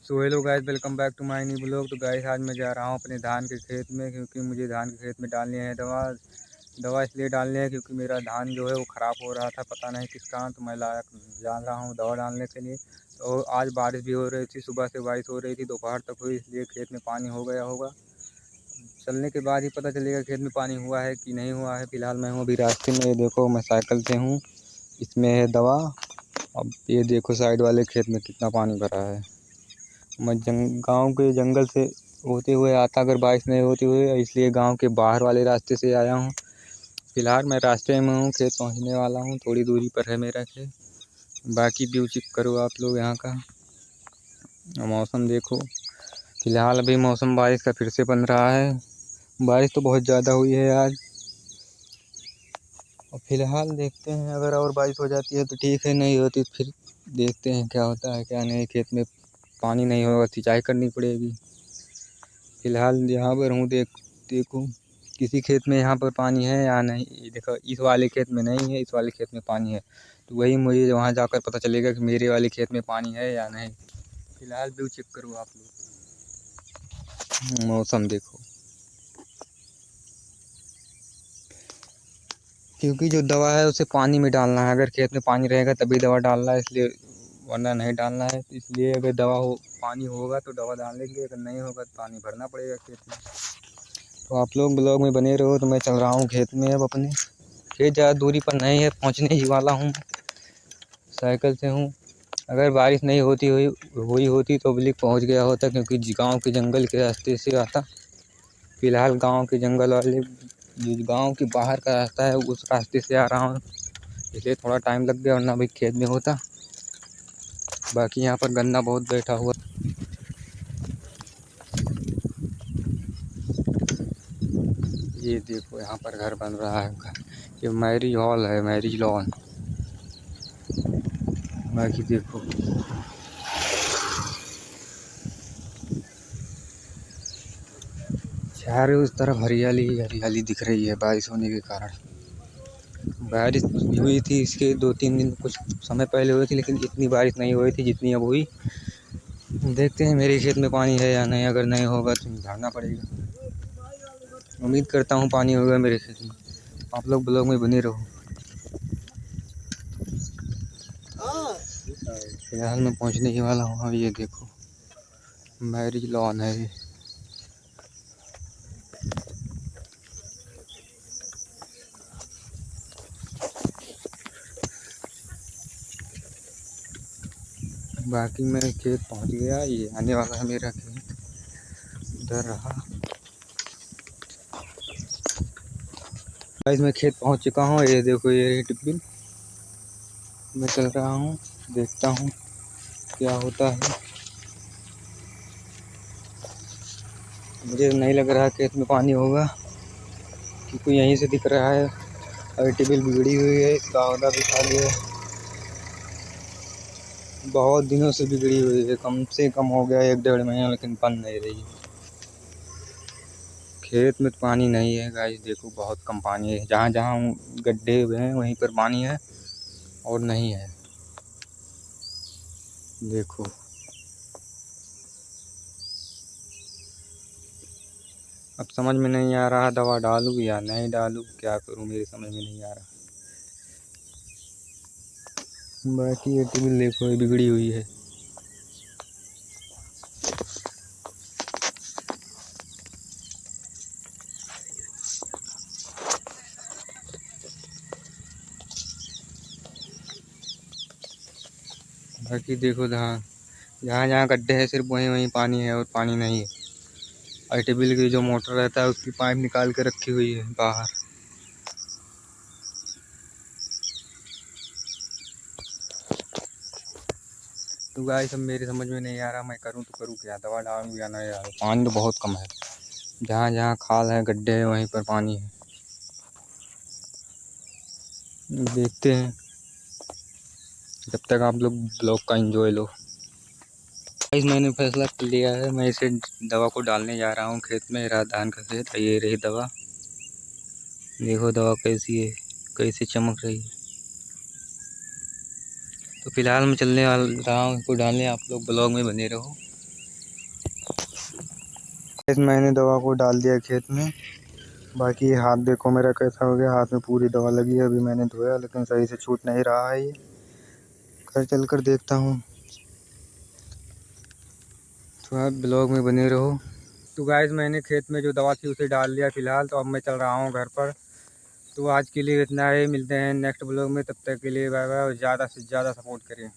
So hello guys, welcome back to my new blog. तो guys आज मैं जा रहा हूँ अपने धान के खेत में, क्योंकि मुझे धान के खेत में डालनी है दवा इसलिए डालनी है क्योंकि मेरा धान जो है वो ख़राब हो रहा था, पता नहीं किस कारण। तो मैं जा रहा हूँ दवा डालने के लिए। तो आज बारिश भी हो रही थी, सुबह से बारिश हो रही थी, दोपहर तक हुई, इसलिए खेत में पानी हो गया होगा। चलने के बाद ही पता चलेगा खेत में पानी हुआ है कि नहीं हुआ है। फिलहाल मैं हूँ अभी रास्ते में, ये देखो मैं साइकिल से हूँ, इसमें है दवा। अब ये देखो साइड वाले खेत में कितना पानी भरा है। मैं गांव के जंगल से होते हुए आता, अगर बारिश नहीं होती हुई, इसलिए गांव के बाहर वाले रास्ते से आया हूं। फिलहाल मैं रास्ते में हूं, खेत पहुंचने वाला हूं, थोड़ी दूरी पर है मेरा खेत। बाकी व्यू चेक करो आप लोग यहाँ का। मौसम देखो, फिलहाल अभी मौसम बारिश का फिर से बन रहा है। बारिश तो बहुत ज़्यादा हुई है आज। और फिलहाल देखते हैं, अगर और बारिश हो जाती है तो ठीक है, नहीं होती फिर देखते हैं क्या होता है क्या नहीं। खेत में पानी नहीं होगा, सिंचाई करनी पड़ेगी। फिलहाल यहाँ पर हूँ, देखूँ किसी खेत में यहाँ पर पानी है या नहीं। ये देखो इस वाले खेत में नहीं है, इस वाले खेत में पानी है। तो वही मुझे वहाँ जाकर पता चलेगा कि मेरे वाले खेत में पानी है या नहीं। फिलहाल व्यू चेक करो आप लोग, मौसम देखो। क्योंकि जो दवा है उसे पानी में डालना है, अगर खेत में पानी रहेगा तभी दवा डालना है, इसलिए वरना नहीं डालना है। तो इसलिए अगर पानी होगा तो दवा डालेंगे, अगर नहीं होगा तो पानी भरना पड़ेगा खेत में। तो आप लोग ब्लॉग में बने रहो। तो मैं चल रहा हूँ खेत में, अब अपने खेत ज़्यादा दूरी पर नहीं है, पहुँचने ही वाला हूँ, साइकिल से हूँ। अगर बारिश नहीं हुई होती तो अभी पहुँच गया होता, क्योंकि गांव के जंगल के रास्ते से आता। फिलहाल गांव के जंगल वाले जो गांव के बाहर का रास्ता है उस रास्ते से आ रहा हूँ, इसलिए थोड़ा टाइम लग गया, वरना भाई खेत में होता। बाकी यहाँ पर गन्ना बहुत बैठा हुआ। ये देखो यहाँ पर घर बन रहा है, ये मैरिज हॉल है, मैरिज लॉन। बाकी देखो चारों उस तरफ हरियाली ही हरियाली दिख रही है, बारिश होने के कारण। बारिश हुई थी इसके 2-3 दिन कुछ समय पहले हुई थी, लेकिन इतनी बारिश नहीं हुई थी जितनी अब हुई। देखते हैं मेरे खेत में पानी है या नहीं, अगर नहीं होगा तो भरना पड़ेगा। उम्मीद करता हूँ पानी होगा मेरे खेत में। आप लोग ब्लॉग में बने रहो। फिलहाल मैं पहुँचने ही वाला हूँ। अब ये देखो मैरिज लॉन है ये। बाकी मैं खेत पहुँच गया, ये आने वाला है मेरा खेत, उधर रहा। गाइस मैं खेत पहुँच चुका हूँ, ये देखो ये टिप्पी। मैं चल रहा हूँ, देखता हूँ क्या होता है। मुझे नहीं लग रहा खेत में पानी होगा, क्योंकि यहीं से दिख रहा है अभी टिबिल बिगड़ी हुई है, इसका औदा भी खाली है, बहुत दिनों से बिगड़ी हुई है, कम से कम हो गया 1-1.5 महीना, लेकिन बन नहीं रही। खेत में तो पानी नहीं है गाइस, देखो बहुत कम पानी है। जहाँ जहाँ गड्ढे हुए हैं वहीं पर पानी है और नहीं है। देखो अब समझ में नहीं आ रहा दवा डालूँ या नहीं डालूँ, क्या करूँ, मेरे समझ में नहीं आ रहा। बाकी ये टिबिल देखो ये बिगड़ी हुई है। बाकी देखो जहाँ जहाँ गड्ढे हैं सिर्फ वहीं वहीं पानी है और पानी नहीं है। और टिबिल की जो मोटर रहता है उसकी पाइप निकाल के रखी हुई है बाहर। तो गाइस सब मेरे समझ में नहीं आ रहा, मैं करूँ तो करूँ क्या, दवा डालूँ या नहीं डालूँ। पानी तो बहुत कम है, जहाँ जहाँ खाल है गड्ढे हैं वहीं पर पानी है। देखते हैं, जब तक आप लोग ब्लॉग का एंजॉय लो। गाइस मैंने फैसला कर लिया है, मैं इसे दवा को डालने जा रहा हूँ खेत में। मेरा धान का खेत है, ये रही दवा। देखो दवा कैसी है, कैसे चमक रही है। तो फिलहाल मैं चलने वाला रहा हूँ इसको डालने, आप लोग ब्लॉग में बने रहो। इस मैंने दवा को डाल दिया खेत में। बाकी हाथ देखो मेरा कैसा हो गया, हाथ में पूरी दवा लगी है। अभी मैंने धोया लेकिन सही से छूट नहीं रहा है। ये घर चल कर देखता हूँ। तो आप ब्लॉग में बने रहो। तो गाइस मैंने खेत में जो दवा थी उसे डाल दिया फ़िलहाल। तो अब मैं चल रहा हूँ घर पर। तो आज के लिए इतना ही, मिलते हैं नेक्स्ट ब्लॉग में। तब तक के लिए बाय बाय, और ज़्यादा से ज़्यादा सपोर्ट करें।